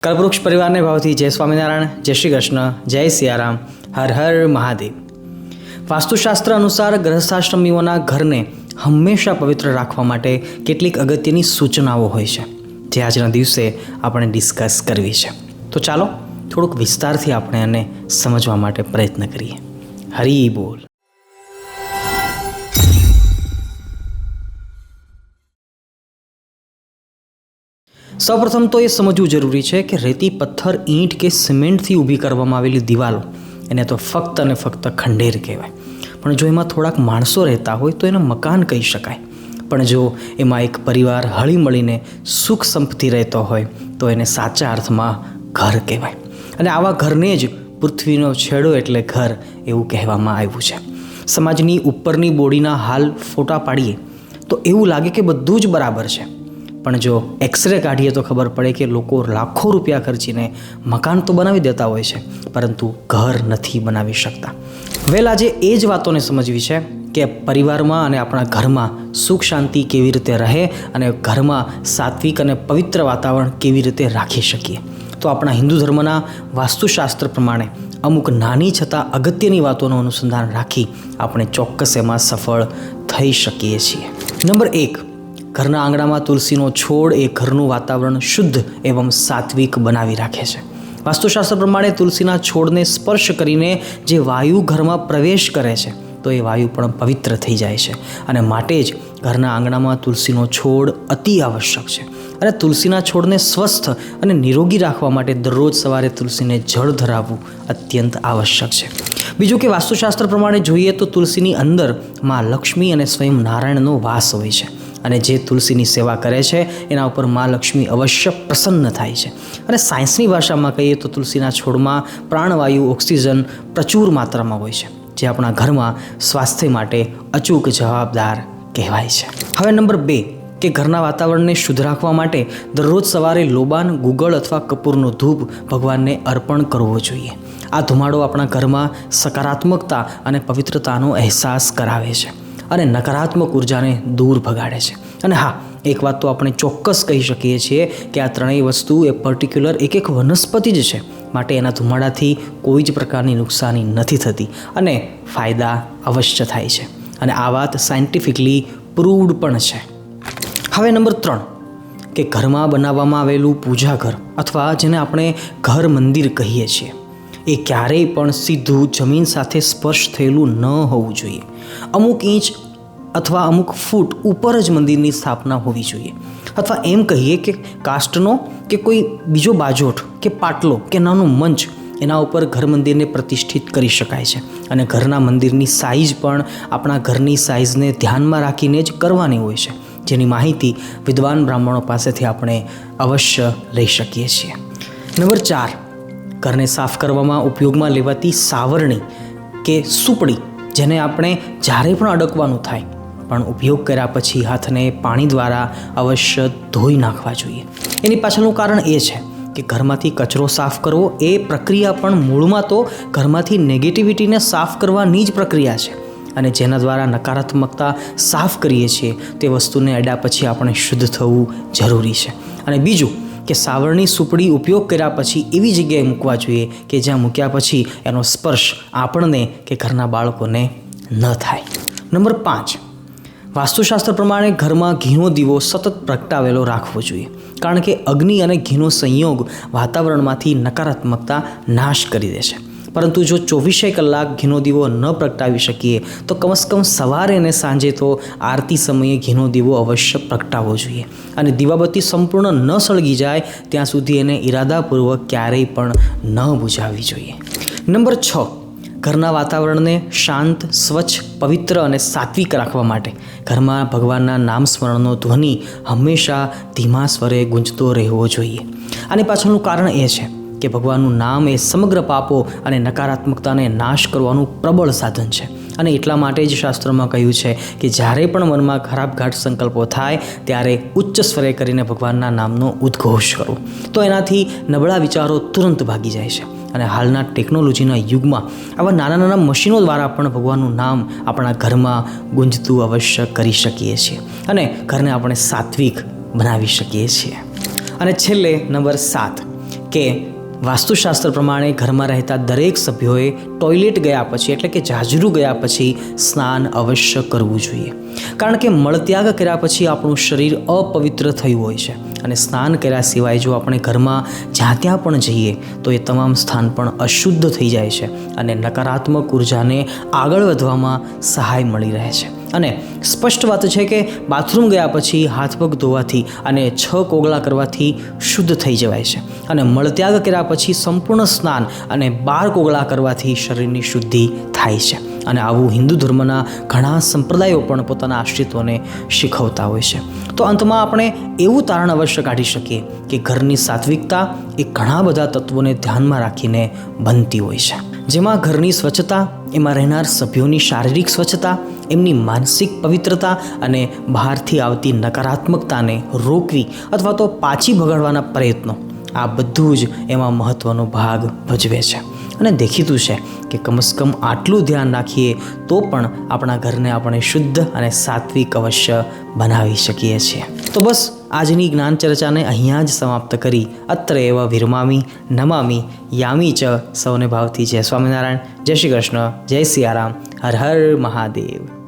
કલ્પવૃક્ષ પરિવારને ભાવથી જય સ્વામિનારાયણ, જય શ્રી કૃષ્ણ, જય સિયારામ, હર હર મહાદેવ. વાસ્તુશાસ્ત્ર અનુસાર ગ્રહસ્થાશ્રમીઓના ઘરને હંમેશા પવિત્ર રાખવા માટે કેટલીક અગત્યની સૂચનાઓ હોય છે, જે આજના દિવસે આપણે ડિસ્કસ કરવી છે. તો ચાલો થોડુંક વિસ્તારથી આપણે એને સમજવા માટે પ્રયત્ન કરીએ. હરી બોલ. સૌપ્રથમ તો એ સમજવું જરૂરી છે કે રેતી, પથ્થર, ઈંટ કે સિમેન્ટથી ઊભી કરવામાં આવેલી દિવાલો એને તો ફક્ત અને ફક્ત ખંડેર કહેવાય. પણ જો એમાં થોડાક માણસો રહેતા હોય તો એને મકાન કહી શકાય. પણ જો એમાં એક પરિવાર હળી મળીને સુખ સંપત્તિ રહેતો હોય તો એને સાચા અર્થમાં ઘર કહેવાય. અને આવા ઘરને જ પૃથ્વીનો છેડો એટલે ઘર એવું કહેવામાં આવ્યું છે. સમાજની ઉપરની બોડીના હાલ ફોટા પાડીએ તો એવું લાગે કે બધું જ બરાબર છે, પણ જો એક્સરે કાઢીએ તો ખબર પડે કે લોકો લાખો રૂપિયા ખર્ચીને મકાન તો બનાવી દેતા હોય છે, પરંતુ ઘર નથી બનાવી શકતા. વેલ, આજે એ જ વાતોને સમજવી છે કે પરિવારમાં અને આપણા ઘરમાં સુખ શાંતિ કેવી રીતે રહે અને ઘરમાં સાત્વિક અને પવિત્ર વાતાવરણ કેવી રીતે રાખી શકીએ. તો આપણા હિન્દુ ધર્મના વાસ્તુશાસ્ત્ર પ્રમાણે અમુક નાની છતાં અગત્યની વાતોનું અનુસંધાન રાખી આપણે ચોક્કસ એમાં સફળ થઈ શકીએ છીએ. નંબર 1, ઘરના આંગણામાં તુલસીનો છોડ એ ઘરનું વાતાવરણ શુદ્ધ એવં સાત્વિક બનાવી રાખે છે. વાસ્તુશાસ્ત્ર પ્રમાણે તુલસીના છોડને સ્પર્શ કરીને જે વાયુ ઘરમાં પ્રવેશ કરે છે તો એ વાયુ પણ પવિત્ર થઈ જાય છે, અને માટે જ ઘરના આંગણામાં તુલસીનો છોડ અતિ આવશ્યક છે. અને તુલસીના છોડને સ્વસ્થ અને નિરોગી રાખવા માટે દરરોજ સવારે તુલસીને જળ ધરાવવું અત્યંત આવશ્યક છે. બીજું કે વાસ્તુશાસ્ત્ર પ્રમાણે જોઈએ તો તુલસીની અંદર માં લક્ષ્મી અને સ્વયં નારાયણનો વાસ હોય છે, અને જે તુલસીની સેવા કરે છે એના ઉપર મા લક્ષ્મી અવશ્ય પ્રસન્ન થાય છે. અને સાયન્સની ભાષામાં કહીએ તો તુલસીના છોડમાં પ્રાણવાયુ, ઓક્સિજન પ્રચુર માત્રામાં હોય છે, જે આપણા ઘરમાં સ્વાસ્થ્ય માટે અચૂક જવાબદાર કહેવાય છે. હવે નંબર 2, કે ઘરના વાતાવરણને શુદ્ધ રાખવા માટે દરરોજ સવારે લોબાન, ગુગળ અથવા કપૂરનો ધૂપ ભગવાનને અર્પણ કરવો જોઈએ. આ ધુમાડો આપણા ઘરમાં સકારાત્મકતા અને પવિત્રતાનો અહેસાસ કરાવે છે અને નકારાત્મક ઉર્જાને દૂર ભગાડે છે. અને હા, એક વાત તો આપણે ચોક્કસ કહી શકીએ છીએ કે આ ત્રણેય વસ્તુ એ પર્ટિક્યુલર એક વનસ્પતિ જ છે, માટે એના ધુમાડાથી કોઈ જ પ્રકારની નુકસાની નથી થતી અને ફાયદા અવશ્ય થાય છે, અને આ વાત સાયન્ટિફિકલી પ્રૂવડ પણ છે. હવે નંબર 3, કે ઘરમાં બનાવવામાં આવેલું પૂજા ઘર અથવા જેને આપણે ઘર મંદિર કહીએ છીએ એ ક્યારેય પણ સીધું જમીન સાથે સ્પર્શ થયેલું ન હોવું જોઈએ. અમુક ઇંચ અથવા અમુક ફૂટ ઉપર જ મંદિરની સ્થાપના હોવી જોઈએ, અથવા એમ કહીએ કે કાષ્ટનો કે કોઈ બીજો બાજોઠ કે પાટલો કે નાનો મંચ એના ઉપર ઘર મંદિરને પ્રતિષ્ઠિત કરી શકાય છે. અને ઘરના મંદિરની સાઇઝ પણ આપણા ઘરની સાઇઝને ધ્યાનમાં રાખીને જ કરવાની હોય છે, જેની માહિતી વિદ્વાન બ્રાહ્મણો પાસેથી આપણે અવશ્ય લઈ શકીએ છીએ. નંબર 4, ઘરને સાફ કરવામાં ઉપયોગમાં લેવાતી સાવરણી કે સુપડી, જેને આપણે જ્યારે પણ અડકવાનું થાય પણ ઉપયોગ કર્યા પછી હાથને પાણી દ્વારા અવશ્ય ધોઈ નાખવા જોઈએ. એની પાછળનું કારણ એ છે કે ઘરમાંથી કચરો સાફ કરવો એ પ્રક્રિયા પણ મૂળમાં તો ઘરમાંથી નેગેટિવિટીને સાફ કરવાની જ પ્રક્રિયા છે, અને જેના દ્વારા નકારાત્મકતા સાફ કરીએ છીએ તે વસ્તુને અડ્યા પછી આપણે શુદ્ધ થવું જરૂરી છે. અને બીજું કે સાવરણી સુપડી ઉપયોગ કર્યા પછી એવી જગ્યાએ મૂકવા જોઈએ કે જ્યાં મૂક્યા પછી એનો સ્પર્શ આપણને કે ઘરના બાળકોને ન થાય. નંબર 5, વાસ્તુશાસ્ત્ર પ્રમાણે ઘરમાં ઘીનો દીવો સતત પ્રગટાવેલો રાખવો જોઈએ, કારણ કે અગ્નિ અને ઘીનો સંયોગ વાતાવરણમાંથી નકારાત્મકતા નાશ કરી દે છે. પરંતુ જો 24 કલાક ઘીનો દીવો ન પ્રગટાવી શકીએ તો કમસે કમ સવારે અને સાંજે તો આરતી સમયે ઘીનો દીવો અવશ્ય પ્રગટાવવો જોઈએ, અને દીવાબત્તી સંપૂર્ણ ન સળગી જાય ત્યાં સુધી એને ઈરાદાપૂર્વક ક્યારેય પણ ન બુઝાવવી જોઈએ. નંબર 6, ઘરના વાતાવરણને શાંત, સ્વચ્છ, પવિત્ર અને સાત્વિક રાખવા માટે ઘરમાં ભગવાનના નામ સ્મરણનો ધ્વનિ હંમેશા ધીમા સ્વરે ગુંજતો રહેવો જોઈએ. આની પાછળનું કારણ એ છે કે ભગવાનનું નામ એ સમગ્ર પાપો અને નકારાત્મકતાને નાશ કરવાનું પ્રબળ સાધન છે, અને એટલા માટે જ શાસ્ત્રોમાં કહ્યું છે કે જ્યારે પણ મનમાં ખરાબ ઘાટ સંકલ્પો થાય ત્યારે ઉચ્ચ સ્વરે કરીને ભગવાનના નામનો ઉદ્ઘોષ કરો, તો એનાથી નબળા વિચારો તુરંત ભાગી જાય છે. અને હાલના ટેકનોલોજીના યુગમાં આવા નાના નાના મશીનો દ્વારા પણ ભગવાનનું નામ આપણા ઘરમાં ગુંજતું અવશ્ય કરી શકીએ છીએ, અને ઘરને આપણે સાત્વિક બનાવી શકીએ છીએ. અને છેલ્લે નંબર 7, કે વાસ્તુશાસ્ત્ર પ્રમાણે ઘરમાં રહેતા દરેક સભ્યોએ ટોયલેટ ગયા પછી એટલે કે જાજરૂ ગયા પછી સ્નાન અવશ્ય કરવું જોઈએ. કારણ કે મળત્યાગ કર્યા પછી આપણું શરીર અપવિત્ર થયું હોય છે અને સ્નાન કર્યા સિવાય જો આપણે ઘરમાં જ્યાં ત્યાં પણ જઈએ તો એ તમામ સ્થાન પણ અશુદ્ધ થઈ જાય છે અને નકારાત્મક ઉર્જાને આગળ વધવામાં સહાય મળી રહે છે. અને સ્પષ્ટ વાત છે કે બાથરૂમ ગયા પછી હાથ પગ ધોવાથી અને 6 કોગળા કરવાથી શુદ્ધ થઈ જવાય છે અને મળત્યાગ કર્યા પછી સંપૂર્ણ સ્નાન અને 12 કોગળા કરવાથી શરીરની શુદ્ધિ થાય છે. અને આવું હિન્દુ ધર્મના ઘણા સંપ્રદાયો પણ પોતાના આશ્રિતોને શીખવતા હોય છે. તો અંતમાં આપણે એવું તારણ અવશ્ય કાઢી શકીએ કે ઘરની સાત્વિકતા એ ઘણા બધા તત્વોને ધ્યાનમાં રાખીને બનતી હોય છે, જેમાં ઘરની સ્વચ્છતા, એમાં રહેનાર સભ્યોની શારીરિક સ્વચ્છતા, એમની માનસિક પવિત્રતા અને બહારથી આવતી નકારાત્મકતાને રોકવી અથવા તો પાછી ભગાડવાના પ્રયત્નો, આ બધું જ એમાં મહત્ત્વનો ભાગ ભજવે છે. અને દેખીતું છે કે કમસે કમ આટલું ધ્યાન રાખીએ તો પણ આપણા ઘરને આપણે શુદ્ધ અને સાત્વિક અવશ્ય બનાવી શકીએ છીએ. તો બસ આજની જ્ઞાન ચર્ચાને અહીંયા જ સમાપ્ત કરી અત્ર એવ વિરમામી નમામી યામી ચ. સૌને ભાવથી જય સ્વામિનારાયણ, જય શ્રી કૃષ્ણ, જય સિયારામ, હર હર મહાદેવ.